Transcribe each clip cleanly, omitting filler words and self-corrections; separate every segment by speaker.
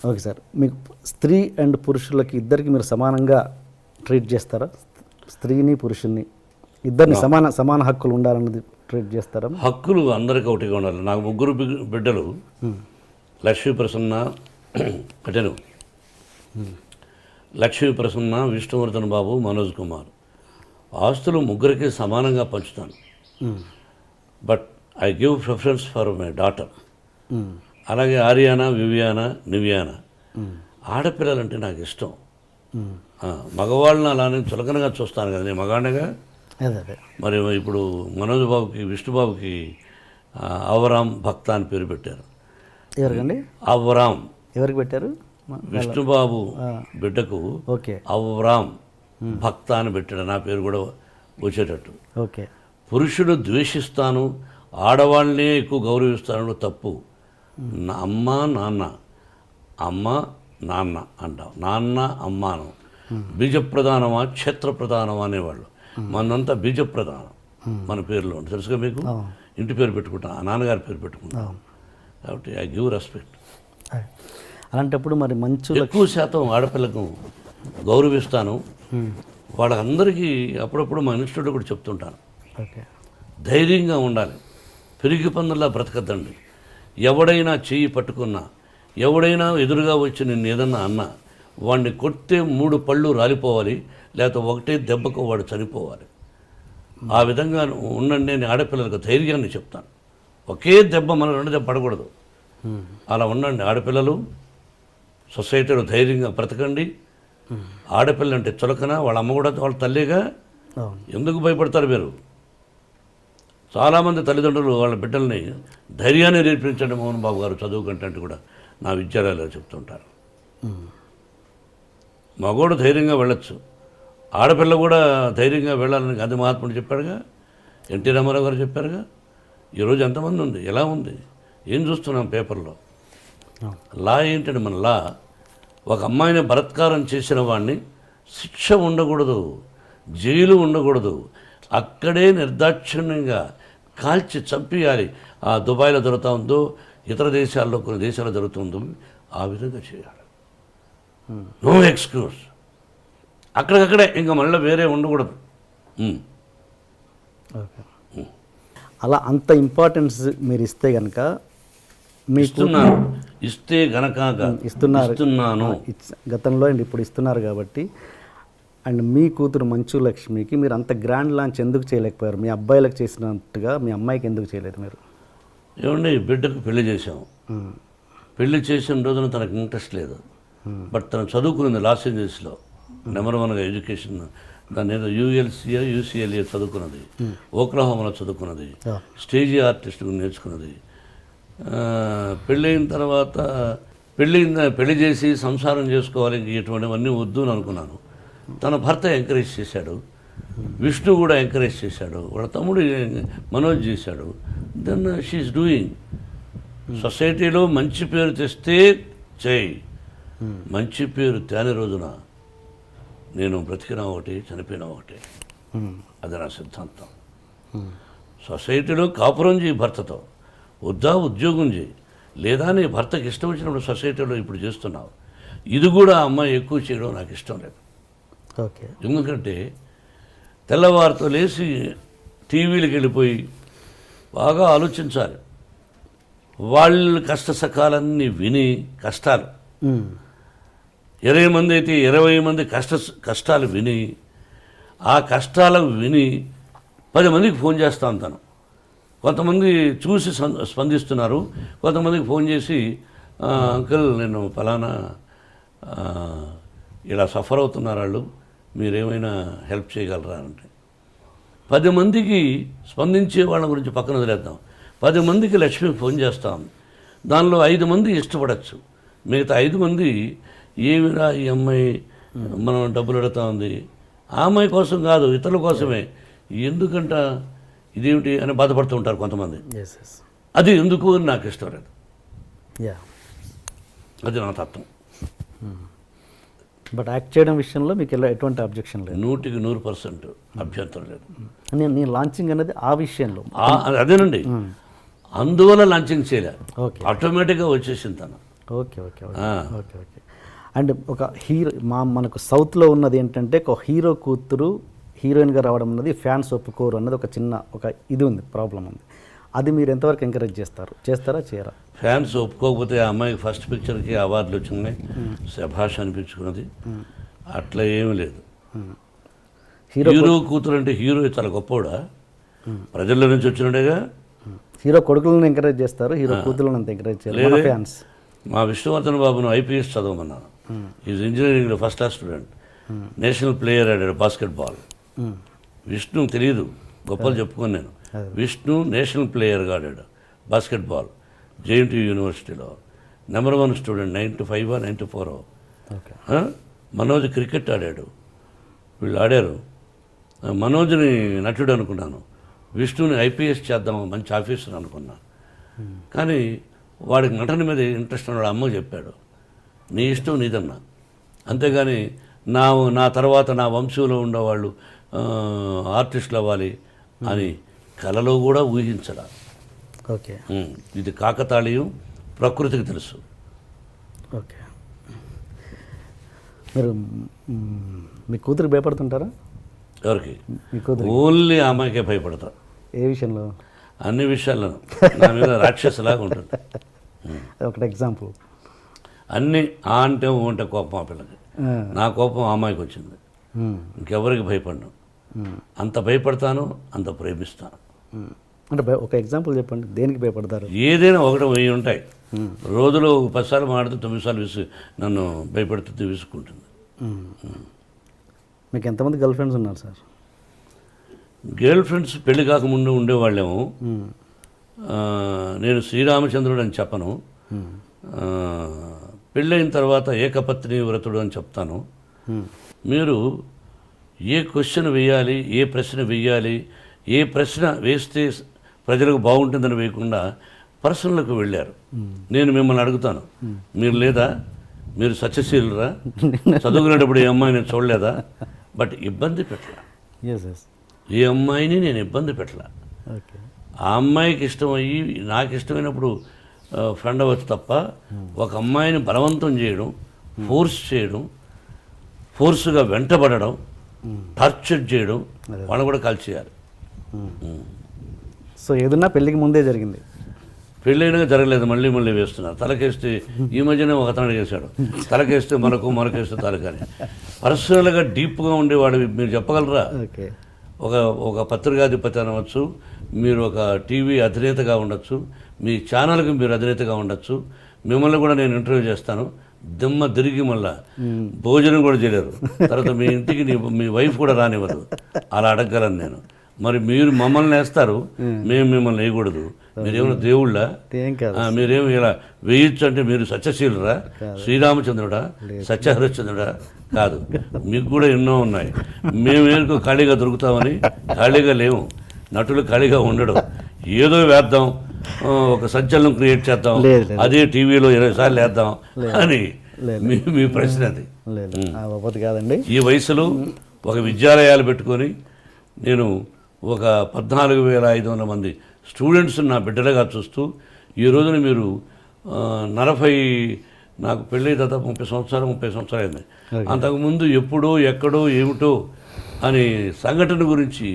Speaker 1: Okay sir, మీకు స్త్రీ and పురుషులకి ఇద్దరికి మీరు సమానంగా ట్రీట్ చేస్తారా? స్త్రీని పురుషుల్ని ఇద్దరిని సమాన హక్కులు ఉండాలన్నది ట్రీట్ చేస్తారా?
Speaker 2: హక్కులు అందరికీ ఒకటిగా ఉండాలి. నాకు ముగ్గురు బిడ్డలు, లక్ష్మీ ప్రసన్న అటెను, లక్ష్మీ ప్రసన్న, విష్ణువర్ధన్ బాబు, మనోజ్ కుమార్. ఆస్తులు ముగ్గురికి సమానంగా పంచుతాను. But I give preference for my daughter. అలాగే ఆర్యానా, వివియానా, నివ్యానా. ఆడపిల్లలంటే నాకు ఇష్టం. మగవాళ్ళని అలానే చులకనగా చూస్తాను కదా, నేను మగాడిగా. మరి ఇప్పుడు మనోజ్ బాబుకి, విష్ణుబాబుకి అవరామ్ భక్త అని పేరు పెట్టారు.
Speaker 1: ఎవరికండి?
Speaker 2: అవరామ్.
Speaker 1: ఎవరికి పెట్టారు?
Speaker 2: విష్ణుబాబు బిడ్డకు అవరామ్ భక్త అని పెట్టాడు. నా పేరు కూడా వచ్చేటట్టు.
Speaker 1: ఓకే.
Speaker 2: పురుషుడు ద్వేషిస్తాను, ఆడవాళ్ళనే ఎక్కువ గౌరవిస్తాను తప్పు. అమ్మ నాన్న, అమ్మ నాన్న అంటాం, నాన్న అమ్మాను. బీజప్రధానమా క్షేత్రప్రధానమా అనేవాళ్ళు. మనంతా బీజప్రధానం మన పేరులో ఉంటుంది, తెలుసుగా మీకు. ఇంటి పేరు పెట్టుకుంటాం, ఆ నాన్నగారి పేరు పెట్టుకుంటాం. కాబట్టి ఐ గివ్ రెస్పెక్ట్.
Speaker 1: అలాంటప్పుడు మరి మంచు
Speaker 2: ఎక్కువ శాతం ఆడపిల్లకు గౌరవిస్తాను. వాళ్ళందరికీ అప్పుడప్పుడు మా ఇన్స్టిట్యూట్లో కూడా చెప్తుంటాను, ధైర్యంగా ఉండాలి, పెరిగి పందుల్లా బ్రతకద్దండి. ఎవడైనా చెయ్యి పట్టుకున్నా, ఎవడైనా ఎదురుగా వచ్చి నిన్ను ఏదన్నా అన్నా, వాడిని కొడితే 3 పళ్ళు రాలిపోవాలి, లేకపోతే ఒకటే దెబ్బకు వాడు చనిపోవాలి. ఆ విధంగా ఉండండి అని ఆడపిల్లలకు ధైర్యాన్ని చెప్తాను. ఒకే దెబ్బ మన 2 దెబ్బ పడకూడదు. అలా ఉండండి ఆడపిల్లలు. సొసైటీలో ధైర్యంగా బ్రతకండి. ఆడపిల్ల అంటే చులకన, వాళ్ళ అమ్మ కూడా వాళ్ళ తల్లిగా. ఎందుకు భయపడతారు మీరు? చాలామంది తల్లిదండ్రులు వాళ్ళ బిడ్డల్ని ధైర్యాన్ని నేర్పించండి మోహన్ బాబు గారు చదువు కంటే కూడా నా విద్యాలయాల్లో చెప్తుంటారు. మగోడు ధైర్యంగా వెళ్ళొచ్చు, ఆడపిల్ల కూడా ధైర్యంగా వెళ్ళాలని గాంధీ మహాత్ముడు చెప్పాడుగా, ఎన్టీ రామారావు గారు చెప్పారుగా. ఈరోజు ఎంతమంది ఉంది, ఎలా ఉంది, ఏం చూస్తున్నాం పేపర్లో. లా ఏంటంటే మన లా, ఒక అమ్మాయిని బలాత్కారం చేసిన వాడిని శిక్ష ఉండకూడదు, జైలు ఉండకూడదు, అక్కడే నిర్దాక్షిణ్యంగా కాల్చి చంపేయాలి. ఆ దుబాయ్లో జరుగుతూ ఉందో, ఇతర దేశాల్లో కొన్ని దేశాల్లో జరుగుతుందో ఆ విధంగా చేయాలి. No excuse. అక్కడికక్కడే ఇంకా మళ్ళీ వేరే ఉండకూడదు.
Speaker 1: అలా అంత ఇంపార్టెన్స్ మీరు ఇస్తే కనుక
Speaker 2: ఇస్తే గనక
Speaker 1: ఇస్తున్నాను గతంలో అండ్ ఇప్పుడు ఇస్తున్నారు కాబట్టి. అండ్ మీ కూతురు మంచు లక్ష్మికి మీరు అంత గ్రాండ్ లాంచ్ ఎందుకు చేయలేకపోయారు? మీ అబ్బాయిలకు చేసినట్టుగా మీ అమ్మాయికి ఎందుకు చేయలేదు మీరు?
Speaker 2: ఏమండి, బిడ్డకు పెళ్లి చేసాం. పెళ్లి చేసిన రోజున తనకు ఇంట్రెస్ట్ లేదు. బట్ తను చదువుకున్నది లాస్ ఏంజల్స్లో నెంబర్ 1గా ఎడ్యుకేషన్. దాని ఏదో యూఎల్సీఏ యూసీఎల్ఏ చదువుకున్నది, ఓక్లహోమాలో చదువుకున్నది, స్టేజీ ఆర్టిస్ట్ నేర్చుకున్నది. పెళ్ళైన తర్వాత పెళ్లి చేసి సంసారం చేసుకోవాలి, ఇంక ఇటువంటివన్నీ వద్దు అని అనుకున్నాను. తన భర్త ఎంకరేజ్ చేశాడు, విష్ణు కూడా ఎంకరేజ్ చేశాడు, వాళ్ళ తమ్ముడు మనోజ్ చేశాడు. Then she's doing. సొసైటీలో మంచి పేరు తెస్తే చేయి, మంచి పేరు తేని రోజున నేను బ్రతికినా ఒకటి, చనిపోయినా ఒకటి. అది నా సిద్ధాంతం. సొసైటీలో కాపురం చేయి భర్తతో, వద్దా ఉద్యోగం చేయి, లేదా నీ భర్తకి ఇష్టం వచ్చినప్పుడు సొసైటీలో ఇప్పుడు చేస్తున్నావు. ఇది కూడా అమ్మాయి ఎక్కువ చేయడం నాకు ఇష్టం లేదు. ఎందుకంటే తెల్లవారితో లేచి టీవీలకు వెళ్ళిపోయి బాగా ఆలోచించాలి. వాళ్ళ కష్ట సకాలన్నీ విని, కష్టాలు 20 మంది అయితే 20 మంది కష్టాలు విని, ఆ కష్టాలకు విని 10 మందికి ఫోన్ చేస్తా ఉంటాను. కొంతమంది చూసి స్పందిస్తున్నారు, కొంతమందికి ఫోన్ చేసి అంకుల్ నేను ఫలానా ఇలా సఫర్ అవుతున్నారు వాళ్ళు, మీరేమైనా హెల్ప్ చేయగలరా అంటే 10 మందికి స్పందించే వాళ్ళ గురించి పక్కన వదిలేద్దాం. 10 మందికి లక్ష్మి ఫోన్ చేస్తాం. దానిలో 5 మంది ఇష్టపడచ్చు, మిగతా 5 మంది ఏమిరా ఈ అమ్మాయి మనం డబ్బులు అడుగుతా ఉంది, ఆ అమ్మాయి కోసం కాదు ఇతరుల కోసమే, ఎందుకంట ఇదేమిటి అని బాధపడుతూ ఉంటారు కొంతమంది. అది ఎందుకు అని నాకు ఇష్టం లేదు. అది నా తత్వం.
Speaker 1: బట్ యాక్ట్ చేయడం విషయంలో మీకు ఎటువంటి అబ్జెక్షన్ లేదు?
Speaker 2: 100% అభ్యంతరం లేదు.
Speaker 1: నేను లాంచింగ్ అనేది ఆ విషయంలో
Speaker 2: అదేనండి, అందువల్ల లాంచింగ్ చేయలే, ఆటోమేటిక్గా వచ్చేసింది తను.
Speaker 1: Okay okay okay okay okay. And ఒక హీరో మనకు సౌత్లో ఉన్నది ఏంటంటే ఒక హీరో కూతురు హీరోయిన్గా రావడం అన్నది ఫ్యాన్స్ ఒప్పుకోరు అన్నది ఒక చిన్న ఒక ఇది ఉంది, ప్రాబ్లం ఉంది. అది మీరు ఎంతవరకు ఎంకరేజ్ చేస్తారా చేయరా?
Speaker 2: ఫ్యాన్స్ ఒప్పుకోకపోతే ఆ అమ్మాయికి ఫస్ట్ పిక్చర్కి అవార్డులు వచ్చినాయి, శభాష్ అనిపించుకున్నది. అట్లా ఏమీ లేదు. హీరో కూతురు అంటే హీరో చాలా గొప్పవాడా? ప్రజల్లో నుంచి వచ్చినట్టుగా.
Speaker 1: హీరో కొడుకులను ఎంకరేజ్ చేస్తారు, హీరో కూతురులను అంత ఎంకరేజ్ చేయలేదు ఫ్యాన్స్.
Speaker 2: మా విష్ణువర్ధన్ బాబును ఐపీఎస్ చదవమన్నాను. ఈజ్ ఇంజనీరింగ్లో first class student, national player ఆడాడు బాస్కెట్బాల్. విష్ణు తెలియదు, గొప్పలు చెప్పుకొని నేను. విష్ణు నేషనల్ ప్లేయర్గా ఆడాడు బాస్కెట్బాల్ జేఎన్టీయూ యూనివర్సిటీలో. Number 1 student, 95 94. మనోజ్ క్రికెట్ ఆడాడు. వీళ్ళు ఆడారు. మనోజ్ని నటుడు అనుకున్నాను, విష్ణుని ఐపీఎస్ చేద్దాం మంచి ఆఫీసర్ అనుకున్నాను. కానీ వాడికి నటన మీద ఇంట్రెస్ట్ ఉన్నాడు. అమ్మ చెప్పాడు, నీ ఇష్టం నీదన్నా, అంతేగాని నా తర్వాత నా వంశంలో ఉండేవాళ్ళు ఆర్టిస్టులు అవ్వాలి అని కలలో కూడా ఊహించడా.
Speaker 1: ఓకే,
Speaker 2: ఇది కాకతాళీయం, ప్రకృతికి తెలుసు.
Speaker 1: ఓకే. మీరు మీ కూతురు భయపడుతుంటారా?
Speaker 2: ఎవరికి?
Speaker 1: మీ కూతురు.
Speaker 2: ఓన్లీ అమ్మాయికే భయపడతా.
Speaker 1: ఏ విషయంలో?
Speaker 2: అన్ని విషయాల్లోనూ నా మీద రాక్షసులాగా ఉంటుంది.
Speaker 1: ఒకటి ఎగ్జాంపుల్.
Speaker 2: అన్నీ ఆ అంటే ఓ అంటే కోపం ఆ పిల్లకి. నా కోపం ఆ అమ్మాయికి వచ్చింది. ఇంకెవరికి భయపడను. అంత భయపడతాను, అంత ప్రేమిస్తాను.
Speaker 1: అంటే ఒక ఎగ్జాంపుల్ చెప్పండి, దేనికి భయపడతారు?
Speaker 2: ఏదైనా 1 ఉంటాయి. రోజులో 10 సార్లు మాట్లాడితే 9 సార్లు నన్ను భయపడుతుంది, విసుక్కుంటుంది.
Speaker 1: మీకు ఎంతమంది గర్ల్ ఫ్రెండ్స్ ఉన్నారు సార్?
Speaker 2: గర్ల్ ఫ్రెండ్స్ పెళ్లి కాకముందు ఉండేవాళ్ళేమో. నేను శ్రీరామచంద్రుడు అని చెప్పను. పెళ్ళైన తర్వాత ఏకపత్ని వ్రతుడు అని చెప్తాను. మీరు ఏ క్వశ్చన్ వేయాలి, ఏ ప్రశ్న వేయాలి, ఏ ప్రశ్న వేస్తే ప్రజలకు బాగుంటుందని వేయకుండా పర్సనల్కి వెళ్ళారు. నేను మిమ్మల్ని అడుగుతాను, మీరు లేదా? మీరు సత్యశీలురా? చదువుకునేటప్పుడు ఏ అమ్మాయి నేను చూడలేదా? బట్ ఇబ్బంది పెట్టలా. ఏ అమ్మాయిని నేను ఇబ్బంది పెట్టలా. ఆ అమ్మాయికి ఇష్టమయ్యి నాకు ఇష్టమైనప్పుడు ఫ్రెండ్ అవ్వచ్చు తప్ప ఒక అమ్మాయిని బలవంతం చేయడం, ఫోర్స్ చేయడం, ఫోర్స్గా వెంటబడడం, టార్చర్ చేయడం, వాళ్ళు కూడా కాల్ చేయాలి.
Speaker 1: సో ఏదన్నా పెళ్ళికి ముందే జరిగింది?
Speaker 2: పెళ్ళైనా జరగలేదు, మళ్ళీ మళ్ళీ వేస్తున్నారు. తలకేస్తే ఈ మధ్యనే ఒక అతను చేశాడు, తలకేస్తే మనకేస్తే తలకని. పర్సనల్గా డీప్గా ఉండేవాడు మీరు చెప్పగలరా? ఒక పత్రికాధిపతి అనవచ్చు, మీరు ఒక టీవీ అధినేతగా ఉండొచ్చు, మీ ఛానల్కి మీరు అధినేతగా ఉండొచ్చు. మిమ్మల్ని కూడా నేను ఇంటర్వ్యూ చేస్తాను, దిమ్మ తిరిగి మళ్ళా భోజనం కూడా చేయలేరు. తర్వాత మీ ఇంటికి మీ వైఫ్ కూడా రానివ్వదు. అలా అడగగలను నేను. మరి మీరు మమ్మల్ని వేస్తారు, మేము మిమ్మల్ని వేయకూడదు. మీరేమైనా దేవుళ్ళా? మీరేమి ఇలా వేయచ్చు అంటే మీరు సత్యశీలురా? శ్రీరామచంద్రుడా? సత్యహరిశ్చంద్రుడా? కాదు. మీకు కూడా ఎన్నో ఉన్నాయి. మేమేందుకు ఖాళీగా దొరుకుతామని? ఖాళీగా లేవు. నటులు ఖాళీగా ఉండడు. ఏదో వేద్దాం, ఒక సంచలనం క్రియేట్ చేద్దాం, అదే టీవీలో 20 సార్లు వేద్దాం అని మీ ప్రశ్న అది.
Speaker 1: కాదండి.
Speaker 2: ఈ వయసులో ఒక విద్యాలయాలు పెట్టుకొని నేను ఒక 14,500 మంది స్టూడెంట్స్ నా బిడ్డలుగా చూస్తూ ఈ రోజున మీరు 40 నాకు పెళ్ళి దాదాపు 30 సంవత్సరాలు అయింది. అంతకుముందు ఎప్పుడో ఎక్కడో ఏమిటో అని సంఘటన గురించి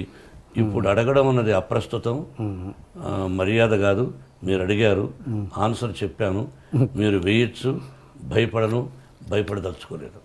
Speaker 2: ఇప్పుడు అడగడం అన్నది అప్రస్తుతం, మర్యాద కాదు. మీరు అడిగారు, ఆన్సర్ చెప్పాను. మీరు వేయచ్చు, భయపడను, భయపడదలుచుకోలేదు.